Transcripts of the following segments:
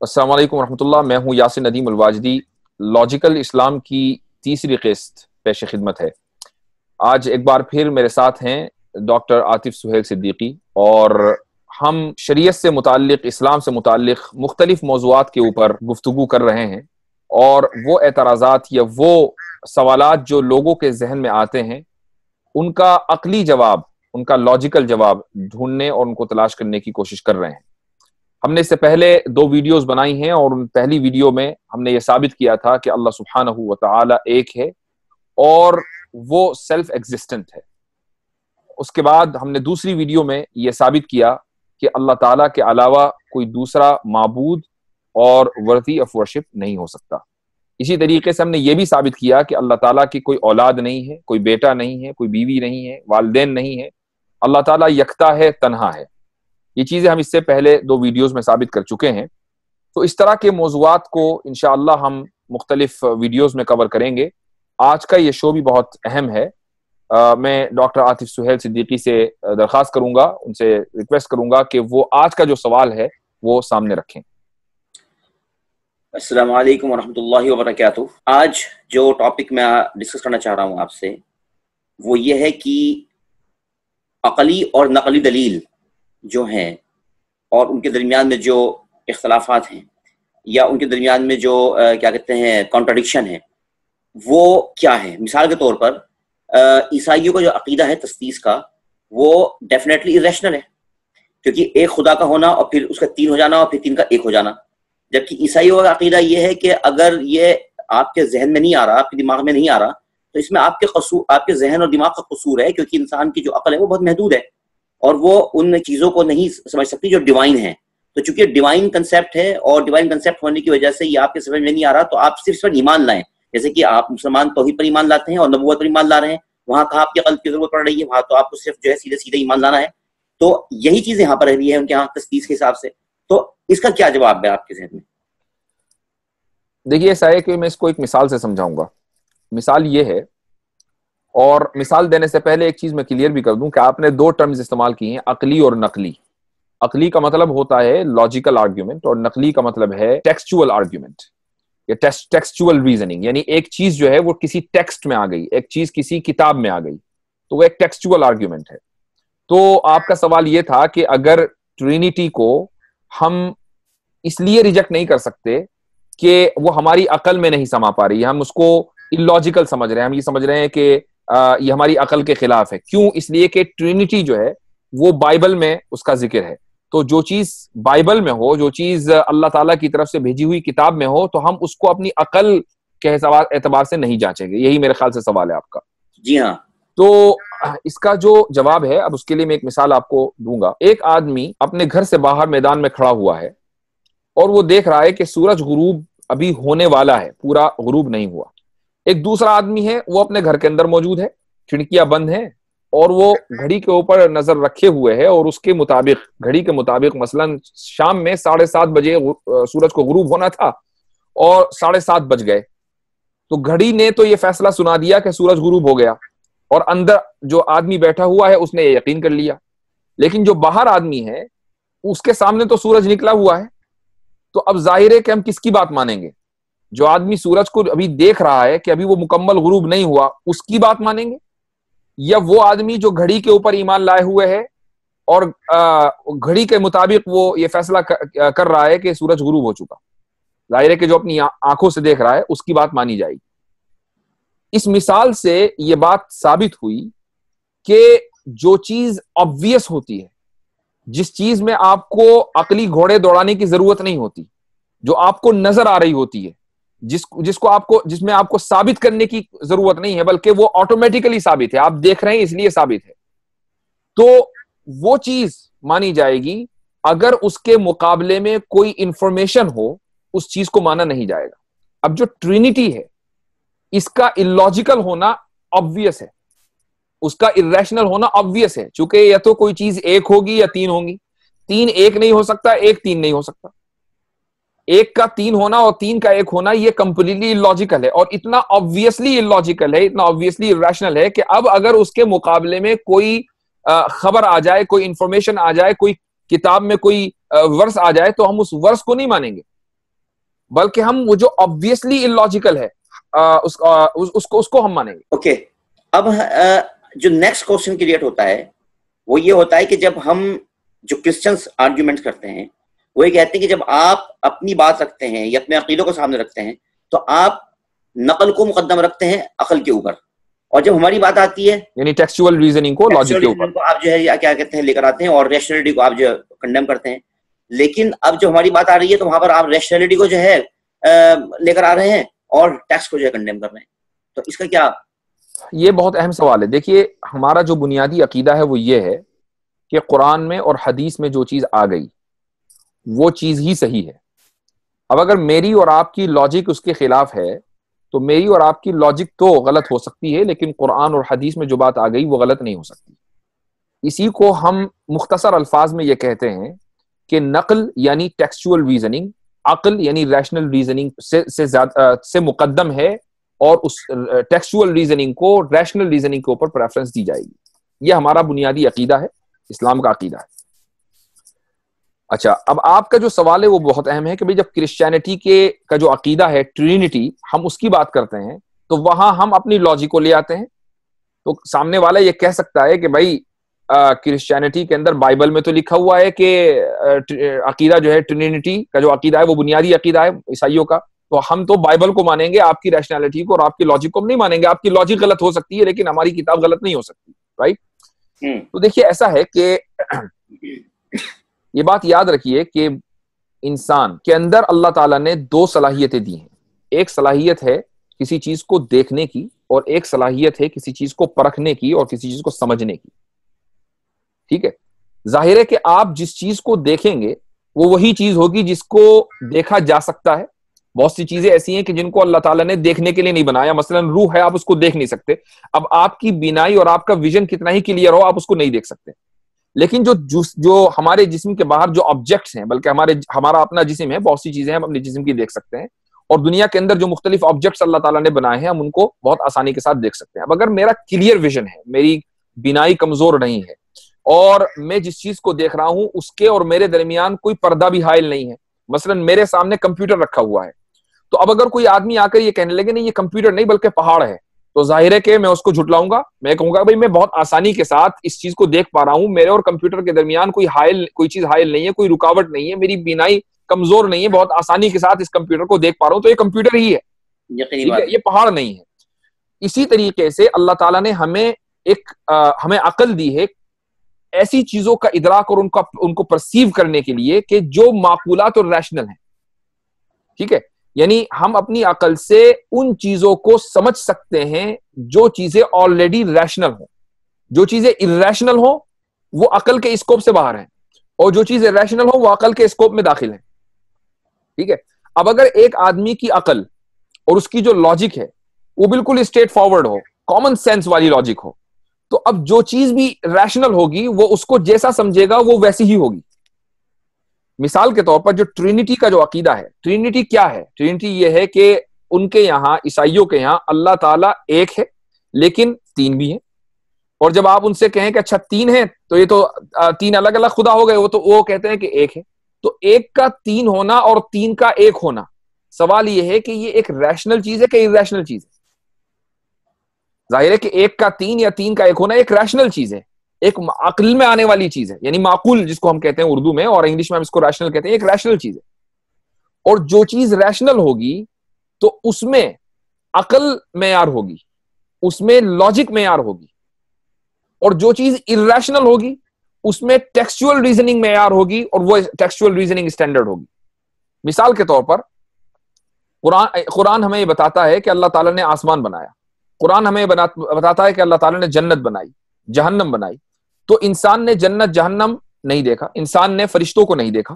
السلام علیکم ورحمۃ اللہ. میں ہوں یاسر ندیم الواجدی. لاجیکل اسلام کی تیسری قسط پیش خدمت ہے. آج ایک بار پھر میرے ساتھ ہیں ڈاکٹر عاطف سہیل صدیقی، اور ہم شریعت سے متعلق، اسلام سے متعلق مختلف موضوعات کے اوپر گفتگو کر رہے ہیں، اور وہ اعتراضات یا وہ سوالات جو لوگوں کے ذہن میں آتے ہیں ان کا عقلی جواب، ان کا لاجیکل جواب ڈھونڈنے اور ان کو تلاش کرنے کی کوشش کر رہے ہیں. ہم نے اس سے پہلے 2 ویڈیوز بنائی ہیں، اور ان پہلی ویڈیو میں ہم نے یہ ثابت کیا تھا کہ اللہ سبحانہ و تعالی ایک ہے اور وہ سیلف ایگزسٹنٹ ہے. اس کے بعد ہم نے دوسری ویڈیو میں یہ ثابت کیا کہ اللہ تعالیٰ کے علاوہ کوئی دوسرا معبود اور ورتھی آف ورشپ نہیں ہو سکتا. اسی طریقے سے ہم نے یہ بھی ثابت کیا کہ اللہ تعالیٰ کی کوئی اولاد نہیں ہے، کوئی بیٹا نہیں ہے، کوئی بیوی نہیں ہے، والدین نہیں ہے. اللہ تعالیٰ یکتا ہے، تنہا ہے. یہ چیزیں ہم اس سے پہلے 2 ویڈیوز میں ثابت کر چکے ہیں. تو اس طرح کے موضوعات کو انشاءاللہ ہم مختلف ویڈیوز میں کور کریں گے. آج کا یہ شو بھی بہت اہم ہے. میں ڈاکٹر عاطف سہیل صدیقی سے درخواست کروں گا، ان سے ریکویسٹ کروں گا کہ وہ آج کا جو سوال ہے وہ سامنے رکھیں. السلام علیکم ورحمۃ اللہ وبرکاتہ. آج جو ٹاپک میں ڈسکس کرنا چاہ رہا ہوں آپ سے وہ یہ ہے کہ عقلی اور نقلی دلیل جو ہیں اور ان کے درمیان میں جو اختلافات ہیں یا ان کے درمیان میں جو کیا کہتے ہیں کانٹراڈکشن ہے وہ کیا ہے. مثال کے طور پر عیسائیوں کا جو عقیدہ ہے تثلیث کا وہ ڈیفینیٹلی ارریشنل ہے، کیونکہ ایک خدا کا ہونا اور پھر اس کا 3 ہو جانا اور پھر 3 کا 1 ہو جانا. جبکہ عیسائیوں کا عقیدہ یہ ہے کہ اگر یہ آپ کے ذہن میں نہیں آ رہا، آپ کے دماغ میں نہیں آ رہا، تو اس میں آپ کے قصور، آپ کے ذہن اور دماغ کا قصور ہے، کیونکہ انسان کی جو عقل ہے وہ بہت محدود ہے اور وہ ان چیزوں کو نہیں سمجھ سکتی جو ڈیوائن ہیں. تو چونکہ ڈیوائن کنسیپٹ ہے اور ڈیوائن کنسیپٹ ہونے کی وجہ سے یہ آپ کے سمجھ میں نہیں آ رہا، تو آپ صرف اس پر ایمان لائیں. جیسے کہ آپ مسلمان توحید پر ایمان لاتے ہیں اور نبوت پر ایمان لا رہے ہیں، وہاں کہاں آپ کی عقل کی ضرورت پڑ رہی ہے، وہاں تو آپ کو صرف جو ہے سیدھے سیدھے ایمان لانا ہے. تو یہی چیز یہاں پر رہی ہے ان کے یہاں تثلیث کے حساب سے. تو اس کا کیا جواب ہے آپ کے ذہن میں؟ دیکھیے ایسا ہے کہ میں اس کو ایک مثال سے سمجھاؤں گا. مثال یہ ہے، اور مثال دینے سے پہلے ایک چیز میں کلیئر بھی کر دوں کہ آپ نے 2 ٹرمز استعمال کی ہیں، عقلی اور نقلی. عقلی کا مطلب ہوتا ہے لاجیکل آرگیومنٹ، اور نقلی کا مطلب ہے ٹیکسچول آرگیومنٹ یا ٹیکسچول ریزننگ. یعنی ایک چیز جو ہے وہ کسی ٹیکسٹ میں آ گئی، ایک چیز کسی کتاب میں آ گئی، تو وہ ایک ٹیکسچول آرگیومنٹ ہے. تو آپ کا سوال یہ تھا کہ اگر ٹرینیٹی کو ہم اس لیے ریجیکٹ نہیں کر سکتے کہ وہ ہماری عقل میں نہیں سما پا رہی ہے، ہم اس کو اللاجیکل سمجھ رہے ہیں، ہم یہ سمجھ رہے ہیں کہ یہ ہماری عقل کے خلاف ہے. کیوں؟ اس لیے کہ ٹرینیٹی جو ہے وہ بائبل میں اس کا ذکر ہے. تو جو چیز بائبل میں ہو، جو چیز اللہ تعالیٰ کی طرف سے بھیجی ہوئی کتاب میں ہو، تو ہم اس کو اپنی عقل کے اعتبار سے نہیں جانچیں گے. یہی میرے خیال سے سوال ہے آپ کا. جی ہاں. تو اس کا جو جواب ہے، اب اس کے لیے میں ایک مثال آپ کو دوں گا. ایک آدمی اپنے گھر سے باہر میدان میں کھڑا ہوا ہے اور وہ دیکھ رہا ہے کہ سورج غروب ابھی ہونے والا ہے، پورا غروب نہیں ہوا. ایک دوسرا آدمی ہے، وہ اپنے گھر کے اندر موجود ہے، کھڑکیاں بند ہیں، اور وہ گھڑی کے اوپر نظر رکھے ہوئے ہے، اور اس کے مطابق، گھڑی کے مطابق مثلاً شام میں 7:30 بجے سورج کو غروب ہونا تھا اور 7:30 بج گئے. تو گھڑی نے تو یہ فیصلہ سنا دیا کہ سورج غروب ہو گیا، اور اندر جو آدمی بیٹھا ہوا ہے اس نے یہ یقین کر لیا. لیکن جو باہر آدمی ہے اس کے سامنے تو سورج نکلا ہوا ہے. تو اب ظاہر ہے کہ ہم کس کی بات مانیں گے؟ جو آدمی سورج کو ابھی دیکھ رہا ہے کہ ابھی وہ مکمل غروب نہیں ہوا، اس کی بات مانیں گے، یا وہ آدمی جو گھڑی کے اوپر ایمان لائے ہوئے ہے اور گھڑی کے مطابق وہ یہ فیصلہ کر رہا ہے کہ سورج غروب ہو چکا؟ ظاہر ہے کہ جو اپنی آنکھوں سے دیکھ رہا ہے اس کی بات مانی جائے گی. اس مثال سے یہ بات ثابت ہوئی کہ جو چیز obvious ہوتی ہے، جس چیز میں آپ کو عقلی گھوڑے دوڑانے کی ضرورت نہیں ہوتی، جو آپ کو نظر آ رہی ہوتی ہے، جس میں آپ کو ثابت کرنے کی ضرورت نہیں ہے، بلکہ وہ آٹومیٹیکلی ثابت ہے، آپ دیکھ رہے ہیں اس لیے ثابت ہے، تو وہ چیز مانی جائے گی. اگر اس کے مقابلے میں کوئی انفارمیشن ہو، اس چیز کو مانا نہیں جائے گا. اب جو ٹرینیٹی ہے، اس کا illogical ہونا obvious ہے، اس کا irrational ہونا obvious ہے، چونکہ یا تو کوئی چیز 1 ہوگی یا 3 ہوگی. 3 1 نہیں ہو سکتا، 1 3 نہیں ہو سکتا. 1 کا 3 ہونا اور 3 کا 1 ہونا یہ کمپلیٹلی illogical ہے، اور اتنا obviously illogical ہے، اتنا obviously irrational ہے کہ اب اگر اس کے مقابلے میں کوئی خبر آ جائے، کوئی انفارمیشن آ جائے، کوئی کتاب میں کوئی ورس آ جائے، تو ہم اس ورس کو نہیں مانیں گے. بلکہ ہم وہ جو obviously illogical ہے اس کو ہم مانیں گے. اوکے, اب جو نیکسٹ کوشچن کریٹ ہوتا ہے وہ یہ ہوتا ہے کہ جب ہم جو کرسچنس آرگیومنٹ کرتے ہیں وہ یہ کہتے ہیں کہ جب آپ اپنی بات رکھتے ہیں یا اپنے عقیدوں کو سامنے رکھتے ہیں تو آپ نقل کو مقدم رکھتے ہیں عقل کے اوپر, اور جب ہماری بات آتی ہے یعنی ٹیکسچوئل ریزننگ کو لاجک کے اوپر آپ جو ہے کیا کہتے ہیں لے کر آتے ہیں, اور ریشنلٹی کو آپ جو کنڈیم کرتے ہیں. لیکن اب جو ہماری بات آ رہی ہے تو وہاں پر آپ ریشنلٹی کو جو ہے لے کر آ رہے ہیں اور ٹیکسٹ کو جو ہے کنڈیم کر رہے ہیں. تو اس کا کیا؟ یہ بہت اہم سوال ہے. دیکھیے ہمارا جو بنیادی عقیدہ ہے وہ یہ ہے کہ قرآن میں اور حدیث میں جو چیز آ گئی وہ چیز ہی صحیح ہے. اب اگر میری اور آپ کی لاجک اس کے خلاف ہے تو میری اور آپ کی لاجک تو غلط ہو سکتی ہے, لیکن قرآن اور حدیث میں جو بات آ گئی وہ غلط نہیں ہو سکتی. اسی کو ہم مختصر الفاظ میں یہ کہتے ہیں کہ نقل یعنی ٹیکسچوئل ریزننگ, عقل یعنی ریشنل ریزننگ سے مقدم ہے, اور اس ٹیکسچوئل ریزننگ کو ریشنل ریزننگ کے اوپر پریفرنس دی جائے گی. یہ ہمارا بنیادی عقیدہ ہے, اسلام کا عقیدہ ہے. اچھا, اب آپ کا جو سوال ہے وہ بہت اہم ہے کہ بھئی جب کرسچینٹی کا جو عقیدہ ہے ٹرینٹی, ہم اس کی بات کرتے ہیں تو وہاں ہم اپنی لاجک کو لے آتے ہیں. تو سامنے والا یہ کہہ سکتا ہے کہ بھائی کرسچینٹی کے اندر بائبل میں تو لکھا ہوا ہے کہ عقیدہ جو ہے ٹرینٹی کا جو عقیدہ ہے وہ بنیادی عقیدہ ہے عیسائیوں کا, تو ہم تو بائبل کو مانیں گے, آپ کی ریشنالٹی کو اور آپ کی لاجک کو ہم نہیں مانیں گے. آپ کی لاجک غلط ہو سکتی ہے لیکن ہماری کتاب غلط نہیں ہو سکتی, رائٹ؟ تو دیکھیے ایسا ہے کہ یہ بات یاد رکھیے کہ انسان کے اندر اللہ تعالیٰ نے دو صلاحیتیں دی ہیں. ایک صلاحیت ہے کسی چیز کو دیکھنے کی, اور ایک صلاحیت ہے کسی چیز کو پرکھنے کی اور کسی چیز کو سمجھنے کی. ٹھیک ہے, ظاہر ہے کہ آپ جس چیز کو دیکھیں گے وہ وہی چیز ہوگی جس کو دیکھا جا سکتا ہے. بہت سی چیزیں ایسی ہیں کہ جن کو اللہ تعالیٰ نے دیکھنے کے لیے نہیں بنایا, مثلا روح ہے, آپ اس کو دیکھ نہیں سکتے. اب آپ کی بینائی اور آپ کا ویژن کتنا ہی کلیئر ہو, آپ اس کو نہیں دیکھ سکتے. لیکن جو ہمارے جسم کے باہر جو آبجیکٹس ہیں, بلکہ ہمارا اپنا جسم ہے, بہت سی چیزیں ہم اپنے جسم کی دیکھ سکتے ہیں, اور دنیا کے اندر جو مختلف آبجیکٹس اللہ تعالیٰ نے بنائے ہیں ہم ان کو بہت آسانی کے ساتھ دیکھ سکتے ہیں. اب اگر میرا کلیئر ویژن ہے, میری بینائی کمزور نہیں ہے, اور میں جس چیز کو دیکھ رہا ہوں اس کے اور میرے درمیان کوئی پردہ بھی حائل نہیں ہے, مثلا میرے سامنے کمپیوٹر رکھا ہوا ہے, تو اب اگر کوئی آدمی آ کر یہ کہنے لگے نہیں یہ کمپیوٹر نہیں بلکہ پہاڑ ہے, تو ظاہر ہے کہ میں اس کو جھٹلاؤں گا. میں کہوں گا بھائی میں بہت آسانی کے ساتھ اس چیز کو دیکھ پا رہا ہوں, میرے اور کمپیوٹر کے درمیان کوئی چیز حائل نہیں ہے, کوئی رکاوٹ نہیں ہے, میری بینائی کمزور نہیں ہے, بہت آسانی کے ساتھ اس کمپیوٹر کو دیکھ پا رہا ہوں, تو یہ کمپیوٹر ہی ہے, ٹھیک ہے, یہ پہاڑ نہیں ہے. اسی طریقے سے اللہ تعالیٰ نے ہمیں عقل دی ہے ایسی چیزوں کا ادراک اور ان کو پرسیو کرنے کے لیے کہ جو معقولات اور ریشنل ہیں. ٹھیک ہے, یعنی ہم اپنی عقل سے ان چیزوں کو سمجھ سکتے ہیں جو چیزیں آلریڈی ریشنل ہوں. جو چیزیں irrational ہوں وہ عقل کے اسکوپ سے باہر ہیں, اور جو چیزیں ریشنل ہوں وہ عقل کے اسکوپ میں داخل ہیں. ٹھیک ہے, اب اگر ایک آدمی کی عقل اور اس کی جو لاجک ہے وہ بالکل اسٹریٹ فارورڈ ہو, کامن سینس والی لاجک ہو, تو اب جو چیز بھی ریشنل ہوگی وہ اس کو جیسا سمجھے گا وہ ویسی ہی ہوگی. مثال کے طور پر جو ٹرینٹی کا جو عقیدہ ہے, ٹرینٹی کیا ہے؟ ٹرینٹی یہ ہے کہ ان کے یہاں, عیسائیوں کے یہاں, اللہ تعالیٰ ایک ہے لیکن تین بھی ہیں. اور جب آپ ان سے کہیں کہ اچھا تین ہیں تو یہ تو تین الگ الگ خدا ہو گئے, وہ کہتے ہیں کہ ایک ہے. تو ایک کا تین ہونا اور تین کا ایک ہونا, سوال یہ ہے کہ یہ ایک ریشنل چیز ہے کہ irrational چیز ہے؟ ظاہر ہے کہ ایک کا تین یا تین کا ایک ہونا ایک ریشنل چیز ہے, ایک عقل میں آنے والی چیز ہے, یعنی معقول جس کو ہم کہتے ہیں اردو میں, اور انگلش میں ہم اس کو ریشنل کہتے ہیں, ایک ریشنل چیز ہے. اور جو چیز ریشنل ہوگی تو اس میں عقل معیار ہوگی, اس میں لاجک معیار ہوگی, اور جو چیز irrational ہوگی اس میں ٹیکسچوئل ریزننگ معیار ہوگی, اور وہ ٹیکسچوئل ریزننگ اسٹینڈرڈ ہوگی. مثال کے طور پر قرآن ہمیں یہ بتاتا ہے کہ اللہ تعالیٰ نے آسمان بنایا, قرآن ہمیں بتاتا ہے کہ اللہ تعالیٰ نے جنت بنائی, جہنم بنائی. تو انسان نے جنت جہنم نہیں دیکھا, انسان نے فرشتوں کو نہیں دیکھا.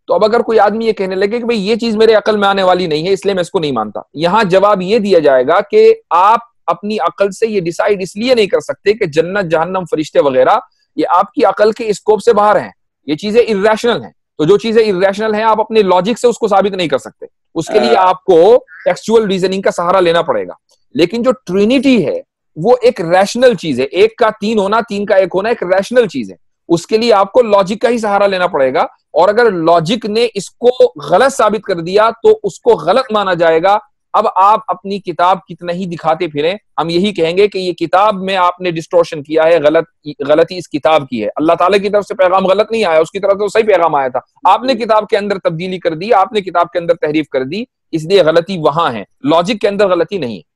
تو اب اگر کوئی آدمی یہ کہنے لگے کہ بھئی یہ چیز میرے عقل میں آنے والی نہیں ہے اس لیے میں اس کو نہیں مانتا, یہاں جواب یہ دیا جائے گا کہ آپ اپنی عقل سے یہ ڈیسائیڈ اس لیے نہیں کر سکتے کہ جنت جہنم فرشتے وغیرہ یہ آپ کی عقل کے اسکوپ سے باہر ہیں, یہ چیزیں irrational ہیں. تو جو چیزیں irrational ہیں آپ اپنے لاجک سے اس کو ثابت نہیں کر سکتے, اس کے لیے آپ کو ٹیکسچوئل ریزننگ کا سہارا لینا پڑے گا. لیکن جو ٹرینٹی ہے وہ ایک ریشنل چیز ہے, ایک کا تین ہونا, تین کا ایک ہونا ایک ریشنل چیز ہے, اس کے لیے آپ کو لاجک کا ہی سہارا لینا پڑے گا، اور اگر لاجک نے اس کو غلط ثابت کر دیا تو اس کو غلط مانا جائے گا۔ اب آپ اپنی کتاب کتنا ہی دکھاتے پھریں، ہم یہی کہیں گے کہ یہ کتاب میں آپ نے ڈسٹورشن کیا ہے، غلطی اس کتاب کی ہے۔ اللہ تعالیٰ کی طرف سے پیغام غلط نہیں آیا، اس کی طرف سے صحیح پیغام آیا تھا، آپ نے کتاب کے اندر تبدیلی کر دی، آپ نے کتاب کے اندر تحریف کر دی، اس لیے غلطی وہاں ہے، لاجک کے اندر غلطی نہیں ہے۔